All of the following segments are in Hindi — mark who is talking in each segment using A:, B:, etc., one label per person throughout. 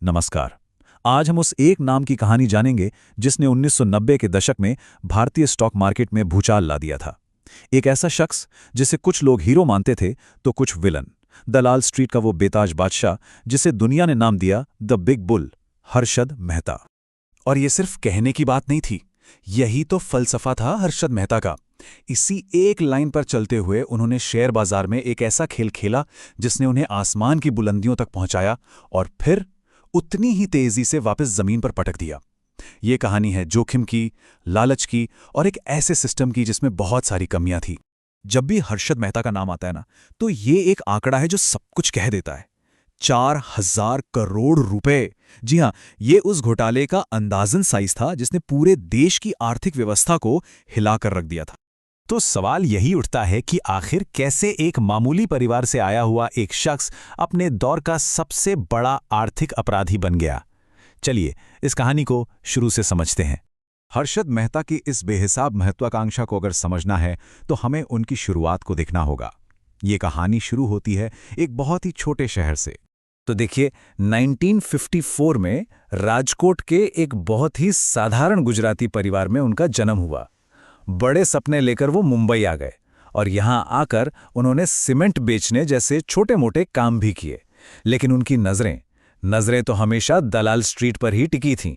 A: नमस्कार। आज हम उस एक नाम की कहानी जानेंगे जिसने 1990 के दशक में भारतीय स्टॉक मार्केट में भूचाल ला दिया था। एक ऐसा शख्स जिसे कुछ लोग हीरो मानते थे तो कुछ विलन। दलाल स्ट्रीट का वो बेताज बादशाह जिसे दुनिया ने नाम दिया the big bull, Harshad Mehta. और ये सिर्फ कहने की बात नहीं थी, यही तो फलसफा था हर्षद मेहता का। इसी एक लाइन पर चलते हुए उन्होंने शेयर बाजार में एक ऐसा खेल खेला जिसने उन्हें आसमान की बुलंदियों तक पहुंचाया और फिर उतनी ही तेजी से वापस जमीन पर पटक दिया। ये कहानी है जोखिम की, लालच की और एक ऐसे सिस्टम की जिसमें बहुत सारी कमियां थी। जब भी हर्षद मेहता का नाम आता है ना, तो ये एक आंकड़ा है जो सब कुछ कह देता है। 4,000 करोड़ रुपए। जी हां, ये उस घोटाले का अंदाजन साइज था जिसने पूरे देश की आर्थिक व्यवस्था को हिलाकर रख दिया था। तो सवाल यही उठता है कि आखिर कैसे एक मामूली परिवार से आया हुआ एक शख्स अपने दौर का सबसे बड़ा आर्थिक अपराधी बन गया। चलिए इस कहानी को शुरू से समझते हैं। हर्षद मेहता की इस बेहिसाब महत्वाकांक्षा को अगर समझना है तो हमें उनकी शुरुआत को देखना होगा। ये कहानी शुरू होती है एक बहुत ही छोटे शहर से। तो देखिए, 1954 में राजकोट के एक बहुत ही साधारण गुजराती परिवार में उनका जन्म हुआ। बड़े सपने लेकर वो मुंबई आ गए और यहाँ आकर उन्होंने सीमेंट बेचने जैसे छोटे-मोटे काम भी किए। लेकिन उनकी नज़रें तो हमेशा दलाल स्ट्रीट पर ही टिकी थीं।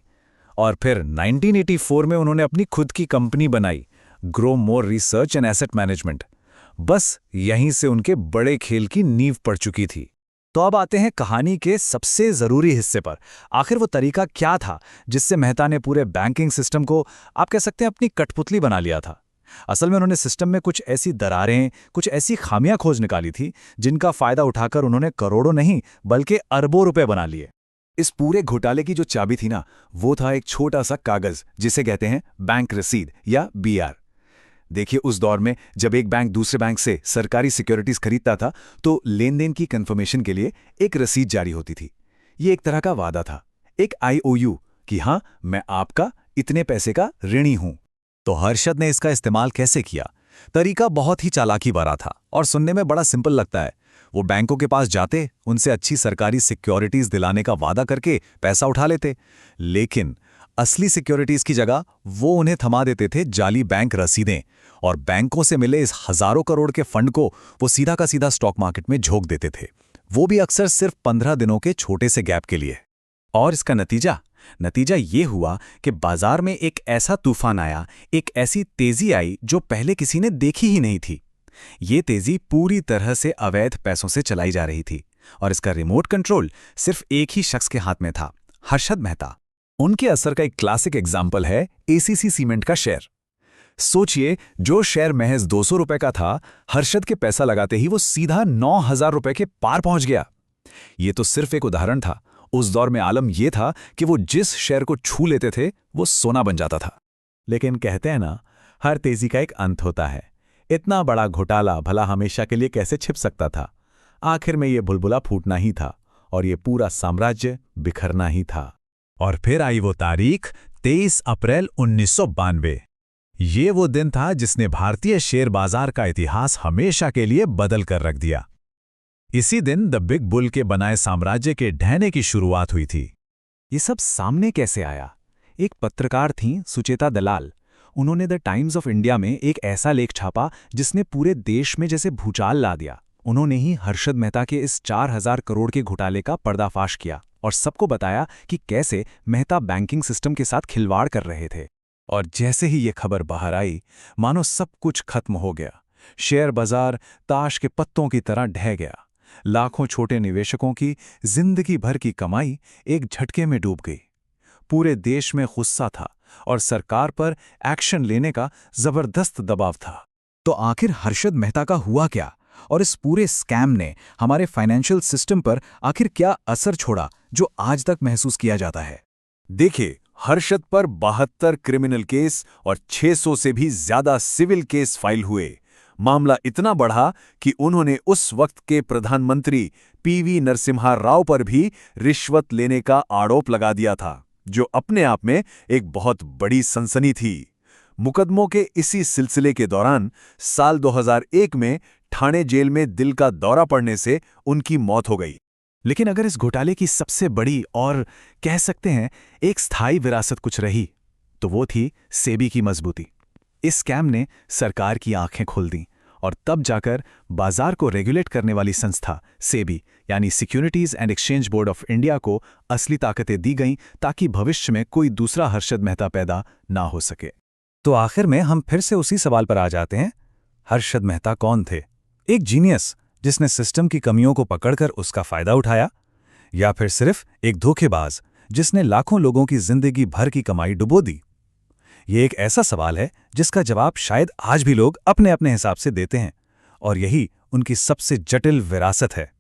A: और फिर 1984 में उन्होंने अपनी खुद की कंपनी बनाई, grow more research and asset management. बस यहीं से उनके बड़े खेल की नींव पड़ चुकी थी। तो अब आते हैं कहानी के सबसे ज़रूरी हिस्से पर। आखिर वो तरीका क्या था जिससे मेहता ने पूरे बैंकिंग सिस्टम को, आप कह सकते हैं, अपनी कठपुतली बना लिया था। असल में उन्होंने सिस्टम में कुछ ऐसी दरारें, कुछ ऐसी खामियां खोज निकाली थी जिनका फायदा उठाकर उन्होंने करोड़ों नहीं बल्कि अरबों रुपए बना लिए। इस पूरे घोटाले की जो चाबी थी ना, वो था एक छोटा सा कागज जिसे कहते हैं बैंक रसीद या BR। देखिए, उस दौर में जब एक बैंक दूसरे बैंक से सरकारी सिक्योरिटीज खरीदता था तो लेन देन की कंफर्मेशन के लिए एक रसीद जारी होती थी। ये एक तरह का वादा था, एक IOU कि हाँ, मैं आपका इतने पैसे का ऋणी हूं। तो हर्षद ने इसका इस्तेमाल कैसे किया? तरीका बहुत ही चालाकी भरा था और सुनने में बड़ा सिंपल लगता है। वो बैंकों के पास जाते, उनसे अच्छी सरकारी सिक्योरिटीज दिलाने का वादा करके पैसा उठा लेते, लेकिन असली सिक्योरिटीज की जगह वो उन्हें थमा देते थे जाली बैंक रसीदें, और बैंकों से मिले इस हजारों करोड़ के फंड को वो सीधा का सीधा स्टॉक मार्केट में झोंक देते थे, वो भी अक्सर सिर्फ 15 दिनों के छोटे से गैप के लिए। और इसका नतीजा ये हुआ कि बाजार में एक ऐसा तूफान आया, एक ऐसी तेजी आई जो पहले किसी ने देखी ही नहीं थी। ये तेजी पूरी तरह से अवैध पैसों से चलाई जा रही थी और इसका रिमोट कंट्रोल सिर्फ एक ही शख्स के हाथ में था, हर्षद मेहता। उनके असर का एक क्लासिक एग्जाम्पल है ACC सीमेंट का शेयर। सोचिए, जो शेयर महज 200 रुपए का था, हर्षद के पैसा लगाते ही वो सीधा 9,000 रुपए के पार पहुंच गया। ये तो सिर्फ एक उदाहरण था। उस दौर में आलम यह था कि वो जिस शेयर को छू लेते थे वो सोना बन जाता था। लेकिन कहते हैं ना, हर तेजी का एक अंत होता है। इतना बड़ा घोटाला भला हमेशा के लिए कैसे छिप सकता था? आखिर में ये बुलबुला फूटना ही था और ये पूरा साम्राज्य बिखरना ही था। और फिर आई वो तारीख, 23 अप्रैल 1992। ये वो दिन था जिसने भारतीय शेयर बाजार का इतिहास हमेशा के लिए बदल कर रख दिया। इसी दिन द बिग बुल के बनाए साम्राज्य के ढहने की शुरुआत हुई थी। ये सब सामने कैसे आया? एक पत्रकार थीं, सुचेता दलाल। उन्होंने द टाइम्स ऑफ इंडिया में एक ऐसा लेख छापा जिसने पूरे देश में जैसे भूचाल ला दिया। उन्होंने ही हर्षद मेहता के इस 4,000 करोड़ के घोटाले का पर्दाफाश किया और सबको बताया कि कैसे मेहता बैंकिंग सिस्टम के साथ खिलवाड़ कर रहे थे। और जैसे ही ये खबर बाहर आई, मानो सब कुछ खत्म हो गया। शेयर बाजार ताश के पत्तों की तरह ढह गया। लाखों छोटे निवेशकों की जिंदगी भर की कमाई एक झटके में डूब गई। पूरे देश में गुस्सा था और सरकार पर एक्शन लेने का जबरदस्त दबाव था। तो आखिर हर्षद मेहता का हुआ क्या, और इस पूरे स्कैम ने हमारे फाइनेंशियल सिस्टम पर आखिर क्या असर छोड़ा जो आज तक महसूस किया जाता है? देखिए, हर्षद पर 72 क्रिमिनल केस और 600 से भी ज्यादा सिविल केस फाइल हुए। मामला इतना बढ़ा कि उन्होंने उस वक्त के प्रधानमंत्री PV नरसिम्हा राव पर भी रिश्वत लेने का आरोप लगा दिया था, जो अपने आप में एक बहुत बड़ी सनसनी थी। मुकदमों के इसी सिलसिले के दौरान साल 2001 में ठाणे जेल में दिल का दौरा पड़ने से उनकी मौत हो गई।
B: लेकिन अगर इस घोटाले की सबसे बड़ी और कह सकते हैं एक स्थायी विरासत कुछ रही, तो वो थी सेबी की मजबूती। इस स्कैम ने सरकार की आंखें खोल दी और तब जाकर बाजार को रेगुलेट करने वाली संस्था सेबी यानी securities and exchange board of India को असली ताकतें दी गईं ताकि भविष्य में कोई दूसरा हर्षद मेहता पैदा ना हो सके।
A: तो आखिर में हम फिर से उसी सवाल पर आ जाते हैं, हर्षद मेहता कौन थे? एक जीनियस जिसने सिस्टम की कमियों को पकड़कर उसका फायदा उठाया, या फिर सिर्फ एक धोखेबाज जिसने लाखों लोगों की जिंदगी भर की कमाई डुबो दी? ये एक ऐसा सवाल है जिसका जवाब शायद आज भी लोग अपने अपने हिसाब से देते हैं, और यही उनकी सबसे जटिल विरासत है।